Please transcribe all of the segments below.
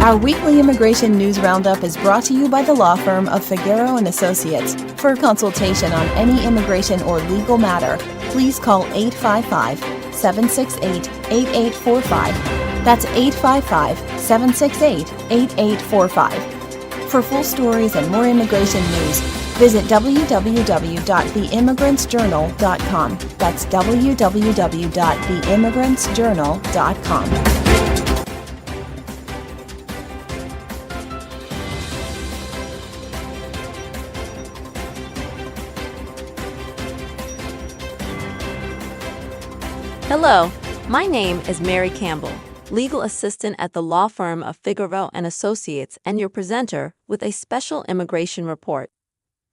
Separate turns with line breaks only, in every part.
Our weekly immigration news roundup is brought to you by the law firm of Figueroa and Associates. For a consultation on any immigration or legal matter, please call 855-768-8845. That's 855-768-8845. For full stories and more immigration news, visit www.theimmigrantsjournal.com. That's www.theimmigrantsjournal.com.
Hello, my name is Mary Campbell, legal assistant at the law firm of Figueroa and Associates, and your presenter with a special immigration report.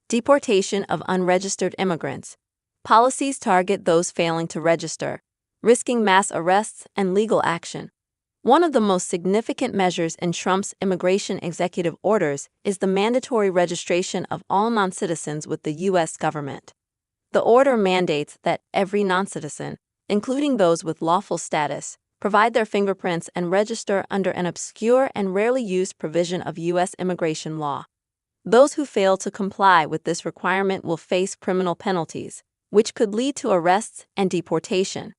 Deportation of unregistered immigrants. Policies target those failing to register, risking mass arrests and legal action. One of the most significant measures in Trump's immigration executive orders is the mandatory registration of all non-citizens with the U.S. government. The order mandates that every non-citizen, including those with lawful status, provide their fingerprints and register under an obscure and rarely used provision of U.S. immigration law. Those who fail to comply with this requirement will face criminal penalties, which could lead to arrests and deportation.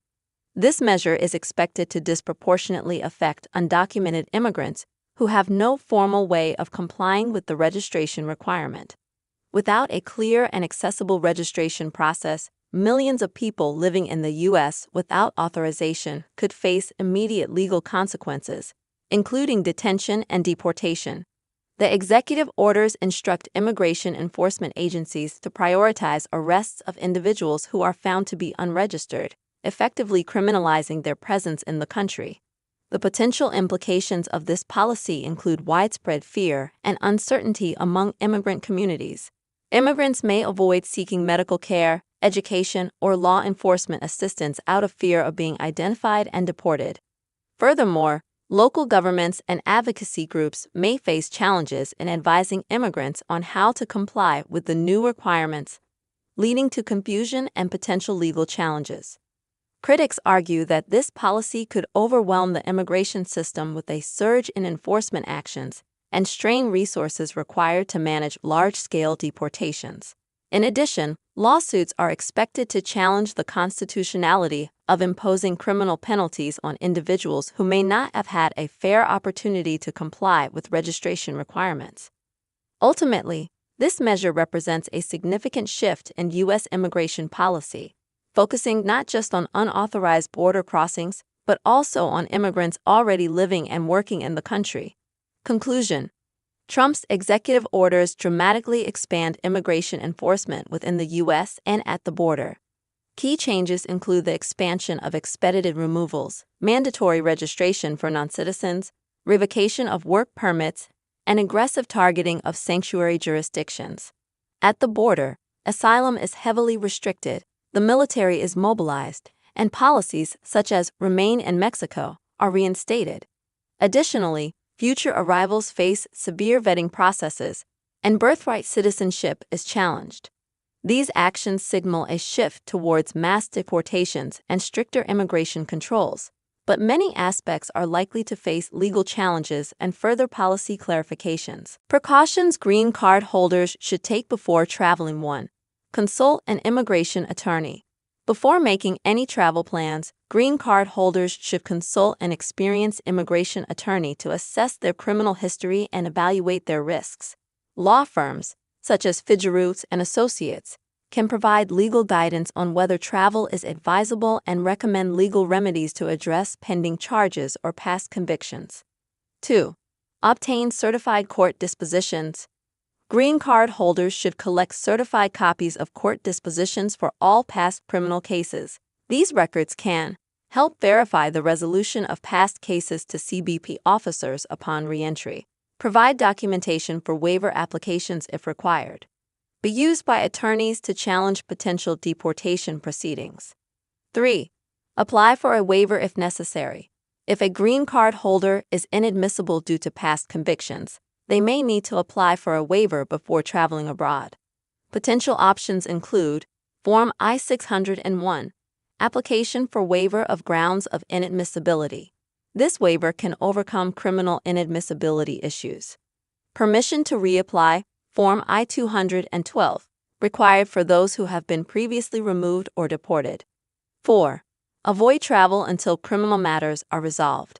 This measure is expected to disproportionately affect undocumented immigrants who have no formal way of complying with the registration requirement. Without a clear and accessible registration process, millions of people living in the U.S. without authorization could face immediate legal consequences, including detention and deportation. The executive orders instruct immigration enforcement agencies to prioritize arrests of individuals who are found to be unregistered, effectively criminalizing their presence in the country. The potential implications of this policy include widespread fear and uncertainty among immigrant communities. Immigrants may avoid seeking medical care, education, or law enforcement assistance out of fear of being identified and deported. Furthermore, local governments and advocacy groups may face challenges in advising immigrants on how to comply with the new requirements, leading to confusion and potential legal challenges. Critics argue that this policy could overwhelm the immigration system with a surge in enforcement actions and strain resources required to manage large-scale deportations. In addition, lawsuits are expected to challenge the constitutionality of imposing criminal penalties on individuals who may not have had a fair opportunity to comply with registration requirements. Ultimately, this measure represents a significant shift in U.S. immigration policy, focusing not just on unauthorized border crossings, but also on immigrants already living and working in the country. Conclusion: Trump's executive orders dramatically expand immigration enforcement within the U.S. and at the border. Key changes include the expansion of expedited removals, mandatory registration for non-citizens, revocation of work permits, and aggressive targeting of sanctuary jurisdictions. At the border, asylum is heavily restricted, the military is mobilized, and policies such as Remain in Mexico are reinstated. Additionally, future arrivals face severe vetting processes, and birthright citizenship is challenged. These actions signal a shift towards mass deportations and stricter immigration controls, but many aspects are likely to face legal challenges and further policy clarifications. Precautions green card holders should take before traveling. 1. Consult an immigration attorney. Before making any travel plans, green card holders should consult an experienced immigration attorney to assess their criminal history and evaluate their risks. Law firms, such as Figueroa and Associates, can provide legal guidance on whether travel is advisable and recommend legal remedies to address pending charges or past convictions. 2. Obtain certified court dispositions. Green card holders should collect certified copies of court dispositions for all past criminal cases. These records can help verify the resolution of past cases to CBP officers upon reentry, provide documentation for waiver applications if required, be used by attorneys to challenge potential deportation proceedings. 3. Apply for a waiver if necessary. If a green card holder is inadmissible due to past convictions, they may need to apply for a waiver before traveling abroad. Potential options include Form I-601, Application for Waiver of Grounds of Inadmissibility, This waiver can overcome criminal inadmissibility issues. Permission to reapply, Form I-212, required for those who have been previously removed or deported. 4. Avoid travel until criminal matters are resolved.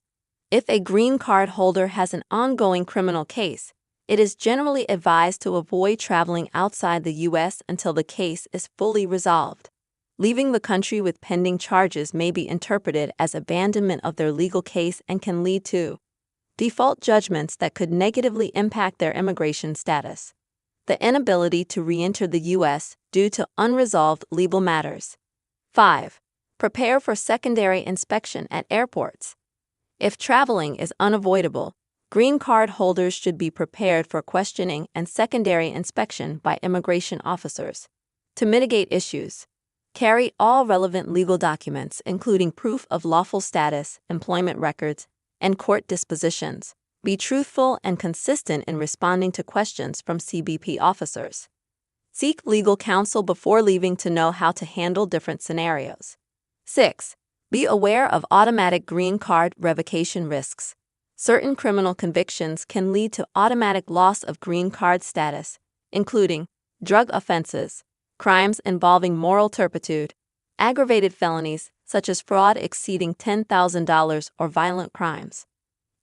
If a green card holder has an ongoing criminal case, it is generally advised to avoid traveling outside the U.S. until the case is fully resolved. Leaving the country with pending charges may be interpreted as abandonment of their legal case and can lead to default judgments that could negatively impact their immigration status. The inability to re-enter the U.S. due to unresolved legal matters. 5. Prepare for secondary inspection at airports. If traveling is unavoidable, green card holders should be prepared for questioning and secondary inspection by immigration officers. To mitigate issues, carry all relevant legal documents, including proof of lawful status, employment records, and court dispositions. Be truthful and consistent in responding to questions from CBP officers. Seek legal counsel before leaving to know how to handle different scenarios. 6. Be aware of automatic green card revocation risks. Certain criminal convictions can lead to automatic loss of green card status, including drug offenses, crimes involving moral turpitude, aggravated felonies such as fraud exceeding $10,000 or violent crimes.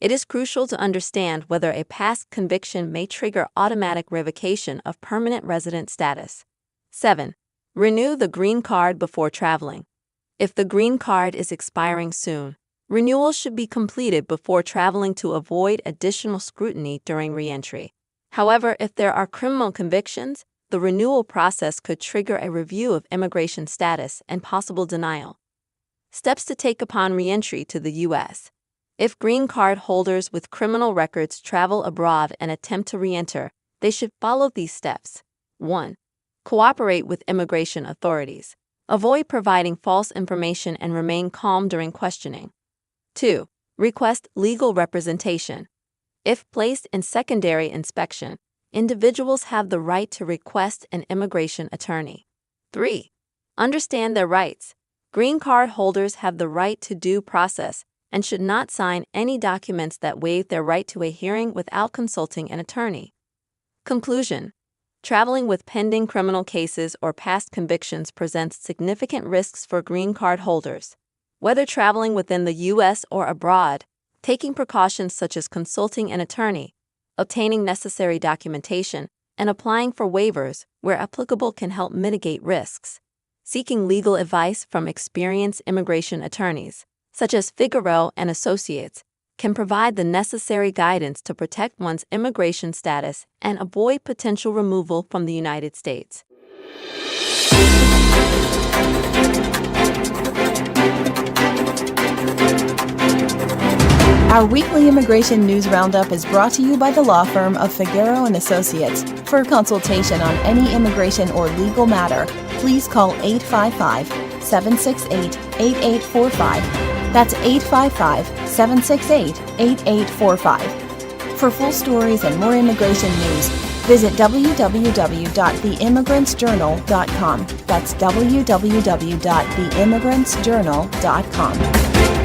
It is crucial to understand whether a past conviction may trigger automatic revocation of permanent resident status. 7. Renew the green card before traveling. If the green card is expiring soon, renewal should be completed before traveling to avoid additional scrutiny during re-entry. However, if there are criminal convictions, the renewal process could trigger a review of immigration status and possible denial. Steps to take upon re-entry to the U.S. If green card holders with criminal records travel abroad and attempt to re-enter, they should follow these steps. 1. Cooperate with immigration authorities. Avoid providing false information and remain calm during questioning. 2. Request legal representation. If placed in secondary inspection, individuals have the right to request an immigration attorney. 3. Understand their rights. Green card holders have the right to due process and should not sign any documents that waive their right to a hearing without consulting an attorney. Conclusion: traveling with pending criminal cases or past convictions presents significant risks for green card holders. Whether traveling within the U.S. or abroad, taking precautions such as consulting an attorney, obtaining necessary documentation, and applying for waivers where applicable can help mitigate risks. Seeking legal advice from experienced immigration attorneys, such as Figueroa and Associates, can provide the necessary guidance to protect one's immigration status and avoid potential removal from the United States.
Our weekly immigration news roundup is brought to you by the law firm of Figueroa and Associates. For consultation on any immigration or legal matter, please call 855-768-8845. That's 855-768-8845. For full stories and more immigration news, visit www.theimmigrantsjournal.com. That's www.theimmigrantsjournal.com.